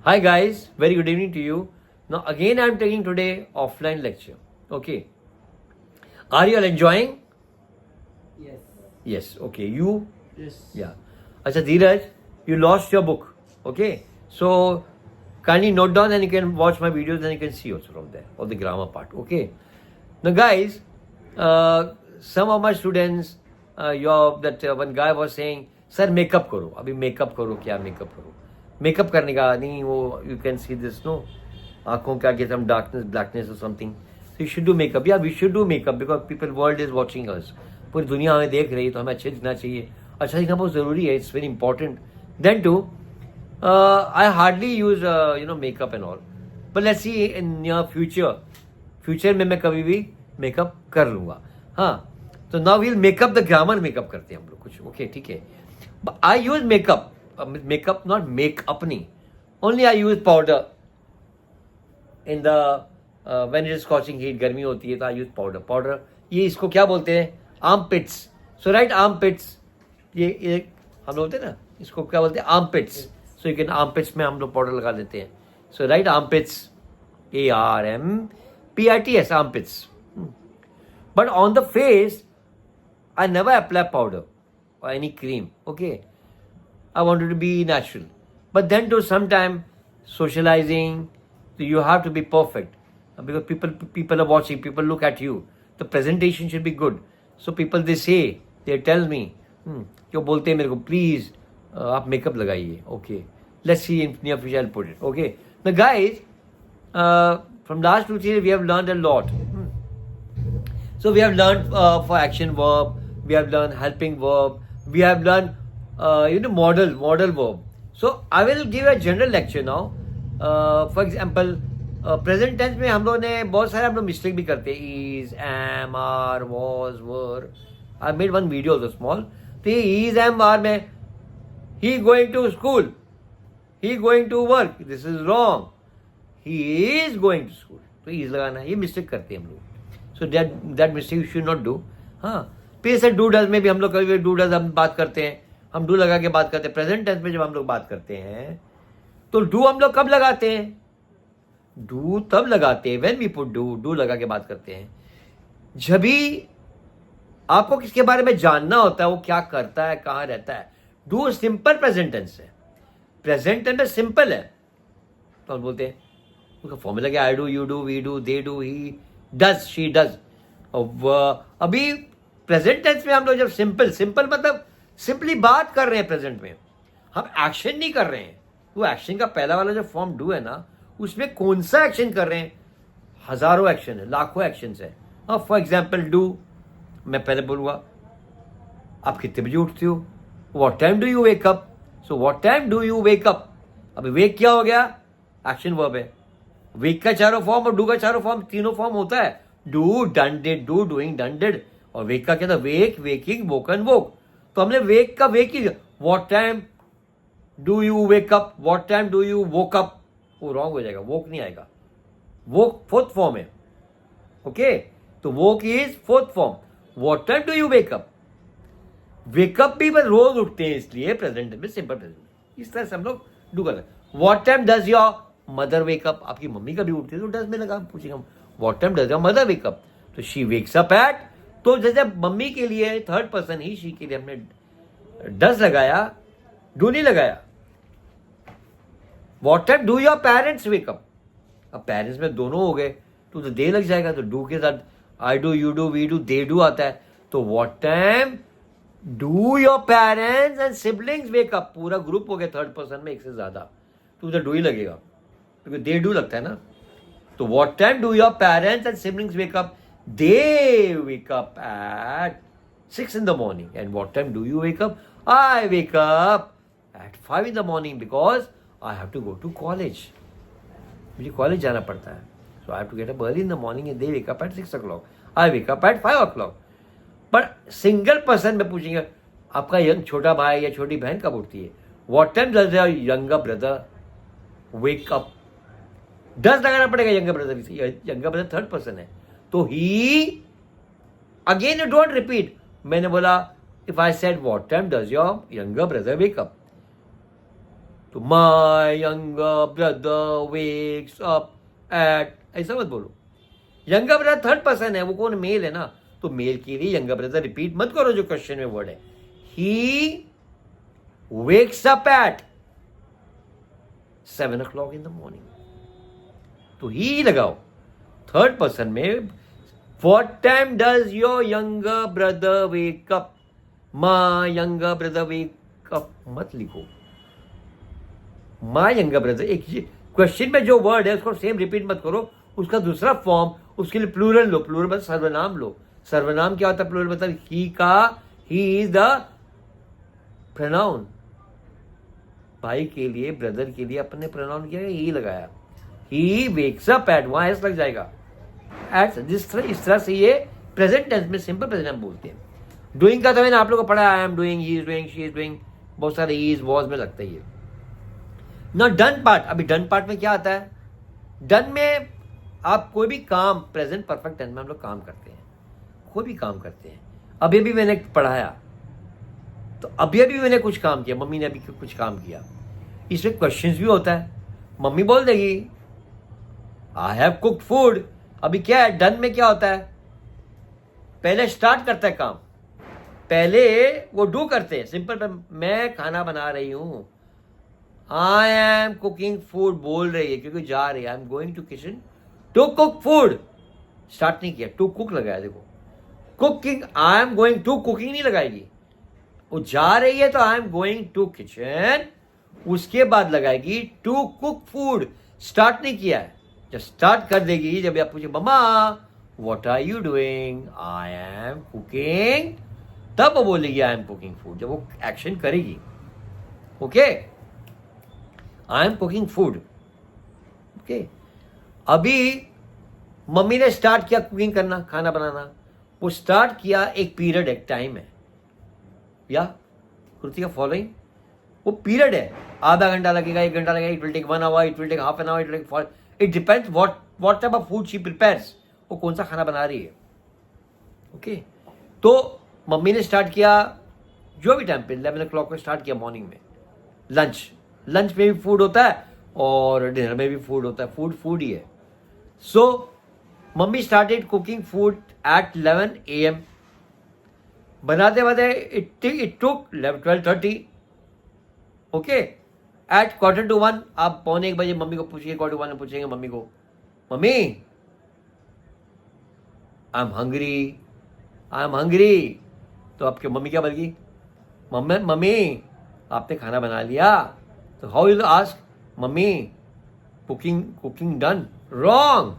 Hi guys, very good evening to you. Now again I am taking today offline lecture. Okay. Are you all enjoying? Yes. Yes. Okay. You? Yes. Yeah. Acha Dheeraj, you lost your book. Okay. So kindly note down and you can watch my videos and you can see also from there, all the grammar part. Okay. Now guys, some of my students, one guy was saying, sir makeup करो. अभी makeup करो, क्या makeup करो? Makeup करने का नहीं वो, you can see this, no? आंखों के आगे some darkness, blackness or something. So you should do makeup. Yeah, we should do makeup because world is watching us. पूरी दुनिया हमें देख रही है तो हमें अच्छे दिखना चाहिए. अच्छा दिखना बहुत ज़रूरी है. It's very important. Then too, I hardly use makeup and all. But let's see in near future. Future में मैं कभी भी मेकअप कर लूँगा. हाँ, तो now we'll makeup the grammar makeup करते हैं हम लोग कुछ. ओके, ठीक है. I use makeup, makeup not makeup नहीं, only I use powder in the when it is scorching heat. गर्मी होती है तो आई यूज पाउडर. ये इसको क्या बोलते हैं? Armpits. सो राइट, आर्म पिट्स. ये हम लोग बोलते हैं ना, इसको क्या बोलते हैं? Armpits. So you can armpits में हम लोग पाउडर लगा देते हैं. So right, armpits, ARMPITS, armpits. But on the face, I never apply powder or any cream. Okay, I wanted to be natural. But then to sometime socializing, so you have to be perfect because people are watching. People look at you. The presentation should be good. So people they tell me, जो बोलते हैं मेरे को, please आप makeup लगाइए. Okay, let's see in near future I'll put it. Okay, the guys. From last 2-3 years, we have learned a lot. So we have learned for action verb, we have learned helping verb, we have learned model verb. So I will give a general lecture now. For example, present tense में हम लोग ने बहुत सारे हम लोग mistake भी करते हैं. Is, am, are, was, were. I made one video also small. तो ये is, am, are में he going to school, he going to work. This is wrong. He is going to school. तो is लगाना है. ये mistake करते हैं हम लोग. So that mistake you should not do. हाँ, फिर से डू डज में भी हम लोग कभी डू डज हम बात करते हैं. हम डू लगा के बात करते हैं. प्रेजेंट टेंस में जब हम लोग बात करते हैं तो डू हम लोग कब लगाते हैं? डू तब लगाते हैं व्हेन वी पुट डू लगा के बात करते हैं जब भी आपको किसके बारे में जानना होता है, वो क्या करता है, कहाँ रहता है. डू सिंपल प्रेजेंट टेंस है. प्रेजेंट टेंस में सिंपल है तो हम बोलते हैं उसका फॉर्मूला क्या? I do, you do, we do, they do, he does, she does. अभी प्रेजेंट टेंस में हम लोग जब सिंपल मतलब सिंपली बात कर रहे हैं, प्रेजेंट में हम एक्शन नहीं कर रहे हैं. वो एक्शन का पहला वाला जो फॉर्म डू है ना, उसमें कौन सा एक्शन कर रहे हैं? हजारों एक्शन है, लाखों एक्शन है. फॉर एग्जाम्पल डू, मैं पहले बोलूंगा आप कितने बजे उठते हो? What time do you wake up? So what time do you wake up. अभी वेक क्या हो गया? एक्शन वर्ब है. वेक का चारों फॉर्म और डू का चारों फॉर्म, तीनों फॉर्म होता है. Do, done, did, do, doing, done, did. और वेक का क्या था? Wake, waking, woken, woke. तो हमने वेक का वेक ही. What time do you wake up, what time do you woke up. वो रॉन्ग हो जाएगा, वोक नहीं आएगा. वोक फोर्थ फॉर्म है. ओके, तो woke is fourth form. What time do you wake up. Wake up भी बस रोज उठते हैं, इसलिए प्रेजेंट में सिंपल प्रेजेंट. इस तरह से हम लोग डू करते हैं. What time does your mother wake up. आपकी मम्मी कभी उठती है तो डज में लगा पूछेंगे हम. What time does your mother wake up. तो शी वेक्स अप एट. तो जैसे मम्मी के लिए थर्ड पर्सन ही, शी के लिए हमने डज लगाया, डू नहीं लगाया. What time do your parents wake up. अब पेरेंट्स में दोनों हो गए तो दे लग जाएगा. तो डू के साथ I do, you do, we do, they do आता है. तो what time do your parents and siblings wake up. पूरा ग्रुप हो गया थर्ड पर्सन में, एक से ज्यादा, तो उधर डू ही लगेगा क्योंकि दे डू लगता है ना. तो what time do your parents and siblings wake up. They wake up at 6 in the morning. And what time do you wake up. I wake up at 5 in the morning because I have to go to college. मुझे college जाना पड़ता है. So I have to get up early in the morning and they wake up at 6 o'clock. I wake up at 5 o'clock. But single person में पूछेंगे आपका young छोटा भाई या छोटी बहन कब उठती है. What time does your younger brother wake up. Does लगाना पड़ेगा younger brother. Younger brother third person है तो he. Again you don't repeat. मैंने बोला if I said what time does your younger brother wake up, तो my younger brother wakes up at, ऐसा मत बोलो. यंगर ब्रदर थर्ड पर्सन है, वो कौन, मेल है ना, तो मेल के लिए यंगर ब्रदर रिपीट मत करो जो क्वेश्चन में वर्ड है. He wakes up eight 7 o'clock in the morning, तो ही लगाओ. थर्ड पर्सन में what time does your younger brother wake up, my younger brother wake up मत लिखो. माय यंगर ब्रदर, एक क्वेश्चन में जो वर्ड है उसको सेम रिपीट मत करो, उसका दूसरा फॉर्म, उसके लिए प्लूरल लो. प्लूरल मतलब सर्वनाम लो. सर्वनाम क्या होता है प्लूरल मतलब ही का, ही इज द प्रोनाउन. भाई के लिए, ब्रदर के लिए अपने प्रोनाउन किया, ही लगाया. ही वेक्स अप एट, वहां एस लग जाएगा. एट जिस तरह, इस तरह से ये प्रेजेंट टेंस में सिंपल प्रेजेंट हम बोलते हैं. डूइंग का तो मैंने आप लोगों को पढ़ा, I am doing, he is doing, she is doing, बहुत सारे इज वॉज में लगता है ये. ना डन पार्ट, अभी डन पार्ट में क्या आता है, डन में आप कोई भी काम, प्रेजेंट परफेक्ट टेंस में हम लोग काम करते हैं, कोई भी काम करते हैं. अभी भी मैंने पढ़ाया, तो अभी मैंने कुछ काम किया, मम्मी ने अभी कुछ काम किया, इसमें क्वेश्चंस भी होता है. मम्मी बोल देगी आई हैव कुक्ड फूड. अभी क्या है, डन में क्या होता है, पहले स्टार्ट करता है काम, पहले वो डू करते हैं. सिंपल, मैं खाना बना रही हूं, आई एम कुकिंग फूड बोल रही है क्योंकि जा रही है, I am going to kitchen to cook food. Start नहीं किया, टू कुक लगाया. देखो cooking, I am going to cooking नहीं लगाएगी, वो जा रही है तो I am going to kitchen, उसके बाद लगाएगी टू कुक फूड. स्टार्ट नहीं किया है. जब स्टार्ट कर देगी, जब आप पूछे mama what are you doing, I am cooking, तब वो बोलेगी आई एम कुकिंग फूड, जब वो एक्शन करेगी. Okay, I am cooking food. Okay, अभी मम्मी ने स्टार्ट किया कुकिंग करना, खाना बनाना. वो स्टार्ट किया, एक पीरियड, एक टाइम है, या कृतिका फॉलोइंग, वो पीरियड है. आधा घंटा लगेगा, 1 घंटा लगेगा, it will take 1 hour, it will take half an hour, it will take, it depends what type of food she prepares, वो कौन सा खाना बना रही है. ओके, तो मम्मी ने स्टार्ट किया जो भी टाइम पे, 11 o'clock को स्टार्ट किया मॉर्निंग में. लंच में भी फूड होता है और डिनर में भी फूड होता है, फूड ही है. So mummy started cooking food at 11 AM. बनाते बनाते इट टुक 12:30. ओके, एट 1:45, आप 1:45 मम्मी को पूछिए, 1:45 में पूछेंगे मम्मी को, मम्मी आई एम हंग्री. तो आपके मम्मी क्या बोलेगी, मम्मी आपने खाना बना लिया. तो how you ask, mummy cooking done. Wrong.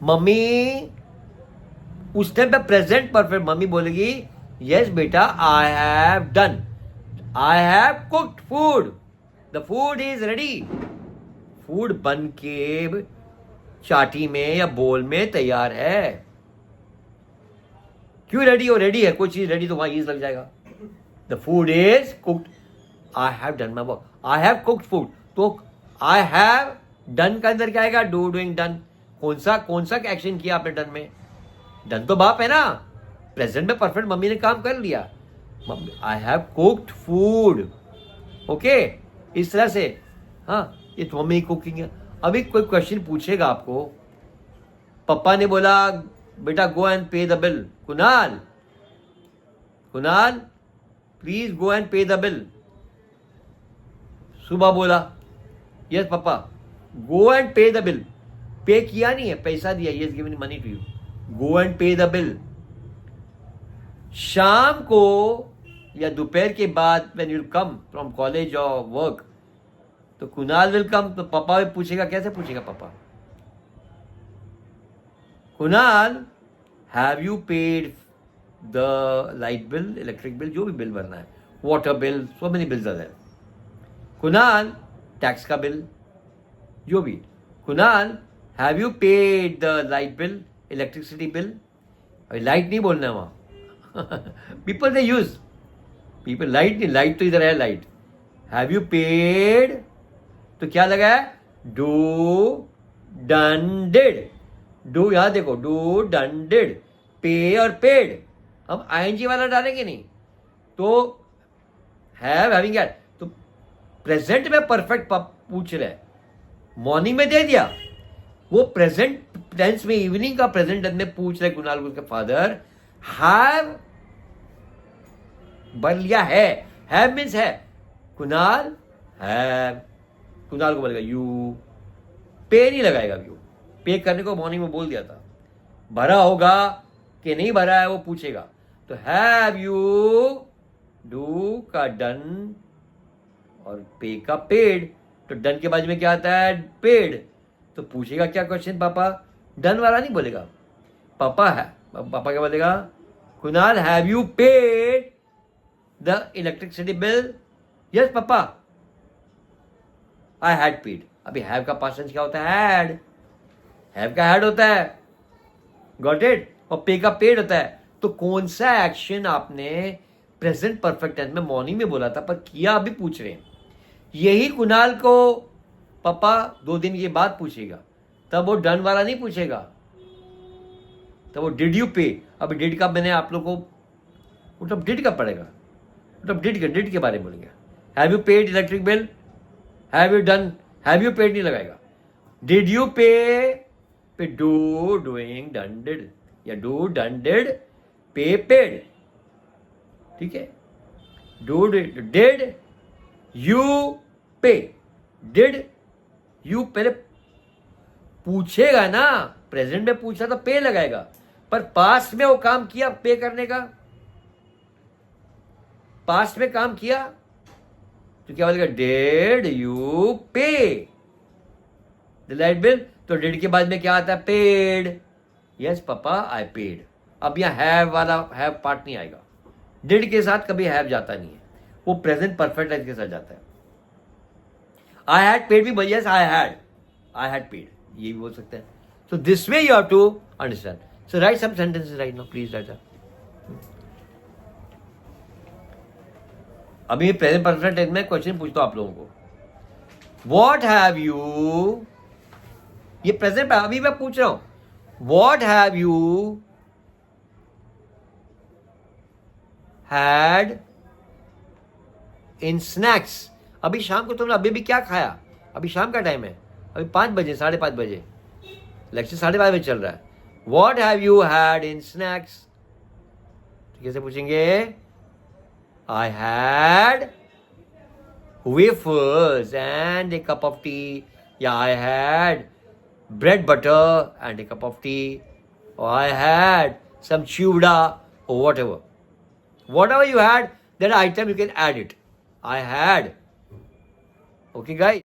Mummy उस टाइम पे प्रेजेंट परफेक्ट, मम्मी बोलेगी यस बेटा I have done, I have cooked food, the food is ready. Food बन के चाटी में या बोल में तैयार है. क्यों रेडी हो, रेडी है, कोई चीज रेडी तो वहां इज लग जाएगा. The food is cooked, I have done my work, I have cooked food. तो आई हैव डन का अंदर क्या आएगा, डूइंग डन. कौन सा एक्शन किया आपने डन में, डन तो बाप है ना. प्रेजेंट में परफेक्ट मम्मी ने काम कर लिया, I have cooked food. Okay, इस तरह से. हाँ, ये तो मम्मी कुकिंग है. अभी कोई क्वेश्चन पूछेगा आपको, पापा ने बोला बेटा go and pay the bill. Kunal please go and pay the bill. सुबह बोला यस पापा, go and pay the bill. Pay किया नहीं है, पैसा दिया, yes given money to you, go and pay the bill. शाम को या दोपहर के बाद when you come from college और वर्क, तो कुणाल विल कम. तो पापा भी पूछेगा, कैसे पूछेगा पापा, Kunal have you paid the light bill, electric bill, जो भी बिल भरना है, water bill, so many bills are there. Kunal tax का बिल, जो भी. Kunal have you paid the light bill, electricity bill. अभी लाइट नहीं बोलना है वहां. People they use, people light नहीं, लाइट तो इधर है लाइट. हैव यू पेड, तो क्या लगा है, डू डन डिड. डू यहां देखो, डू डन डिड, पे और पेड. हम आईएनजी वाला डालेंगे नहीं, तो हैव हैविंग एट, तो प्रेजेंट में परफेक्ट पूछ रहे हैं, मॉर्निंग में दे दिया, वो प्रेजेंट टेंस में, इवनिंग का प्रेजेंट टेंस में पूछ रहे कुणाल को उसके फादर, हैव भर लिया हैव मीन्स है, कुणाल हैव, कुणाल को बोलेगा यू, पे नहीं लगाएगा, यू पे करने को मॉर्निंग में बोल दिया था, भरा होगा कि नहीं भरा है वो पूछेगा, तो हैव यू डू का डन और पे का पेड, तो डन के बाद में क्या आता है, पेड, तो पूछेगा क्या क्वेश्चन, पापा, डन वाला नहीं बोलेगा, पापा है, पापा क्या बोलेगा, Kunal have you paid the electricity bill, yes papa I had paid, अभी हैव का पास्ट टेंस क्या होता है, हैव का हैड होता है, गॉट इट, और पे का पेड होता है, तो कौन सा एक्शन आपने प्रेजेंट परफेक्ट टेंस में मॉर्निंग में बोला था पर किया अभी पूछ रहे हैं, यही कुणाल को पापा 2 दिन के बाद पूछेगा, तब वो डन वाला नहीं पूछेगा, तब वो डिड यू पे, अभी डिड का मैंने आप लोग को, वो तब डिड का पड़ेगा, तब डिड के बारे में बोलेंगे, have you paid electric bill, have you done, have you paid नहीं लगाएगा, डिड यू पे डू डूइंग डन डिड, या डू डन डिड पे पेड, ठीक है, डू डिड यू पे, डिड यू पहले पूछेगा ना, प्रेजेंट में पूछा तो पे लगाएगा, पर पास्ट में वो काम किया पे करने का, पास्ट में काम किया तो क्या बोलेगा, डिड यू पे द लाइट बिल, तो डिड के बाद में क्या आता है, paid, yes papa I paid, अब यहां हैव वाला हैव पार्ट नहीं आएगा, डिड के साथ कभी हैव जाता नहीं है, वो प्रेजेंट परफेक्ट टेंस के साथ जाता है, आई हैड पेड भी, यस आई हैड पेड, ये भी बोल सकते हैं, so this way you have to understand, so write some sentences right now, please write that. अभी प्रेजेंट परफेक्ट टेंस में क्वेश्चन पूछता हूं आप लोगों को, व्हाट हैव यू, ये प्रेजेंट अभी मैं पूछ रहा हूं, what have you had in snacks, अभी शाम को तुमने अभी भी क्या खाया, अभी शाम का टाइम है, अभी 5 बजे 5:30 बजे, लेक्चर 5:30 बजे चल रहा है, what have you had in snacks, कैसे पूछेंगे, I had wafers and a cup of tea, या I had bread butter and a cup of tea, और I had some chivda, or whatever you had, that item you can add it, I had, okay guys.